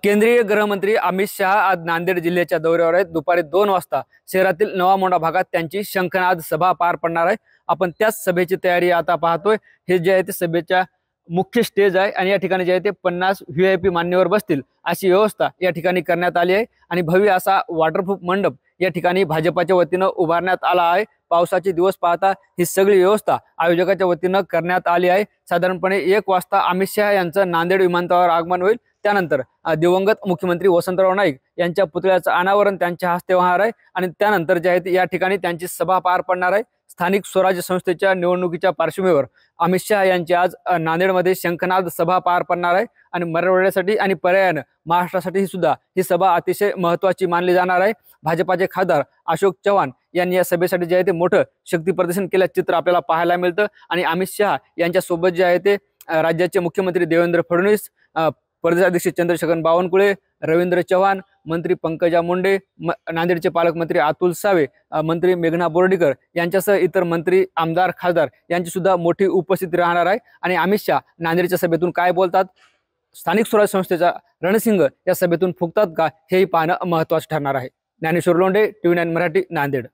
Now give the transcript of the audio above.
केंद्रीय गृहमंत्री अमित शहा आज नांदेड जिल्ह्याच्या दौऱ्यावर आहेत। दुपारी 2 वाजता शहरातील नवा मोंढा भागात त्यांची शंखनाद सभा पार पडणार आहे। आपण त्याच सभेची तयारी आता पाहतोय। हे जे आहे ते सभेच्या मुख्य स्टेज आहे आणि या ठिकाणी जे आहे ते 50 व्हीआयपी मान्यवर बसतील अशी व्यवस्था या ठिकाणी करण्यात आली आहे आणि भव्य असा वॉटरप्रूफ मंडप या ठिकाणी भाजपाच्या वतीनं उभारण्यात आला आहे। पावसाचे दिवस पाहता ही सगळी व्यवस्था आयोजकाच्या वतीनं करण्यात आली आहे। साधारणपणे 1 वाजता अमित शहा यांचं नांदेड विमानतळावर आगमन होईल। त्यानंतर दिवंगत मुख्यमंत्री वसंतराव नाईक यांच्या पुतळ्याचं अनावरण त्यांच्या हस्ते होणार आहे आणि त्यानंतर जे आहे या ठिकाणी त्यांची सभा पार पडणार आहे। स्थानिक स्वराज्य संस्थेच्या निवडणुकीच्या पार्श्वभूमीवर अमित शहा यांची आज नांदेडमध्ये शंखनाद सभा पार पडणार आहे आणि मराठवाड्यासाठी आणि पर्यायानं महाराष्ट्रासाठी सुद्धा ही सभा अतिशय महत्त्वाची मानली जाणार आहे। भाजपाचे खासदार अशोक चव्हाण यांनी या सभेसाठी जे आहे ते मोठं शक्ती प्रदर्शन केल्याचं चित्र आपल्याला पाहायला मिळतं आणि अमित शहा यांच्या सोबत जे आहे ते राज्याचे मुख्यमंत्री देवेंद्र फडणवीस, प्रदेशाध्यक्ष चंद्रशेखर बावनकुळे, रवींद्र चव्हाण, मंत्री पंकजा मुंडे, नांदेडचे पालकमंत्री अतुल सावे, मंत्री मेघना बोर्डीकर यांच्यासह इतर मंत्री, आमदार, खासदार यांची सुद्धा मोठी उपस्थिती राहणार आहे। आणि अमित शहा नांदेडच्या सभेतून काय बोलतात, स्थानिक स्वराज्य संस्थेचा रणसिंग या सभेतून फुंकतात का, हेही पाहणं महत्त्वाचं ठरणार आहे। ज्ञानेश्वर लोंढे, TV9 मराठी, नांदेड।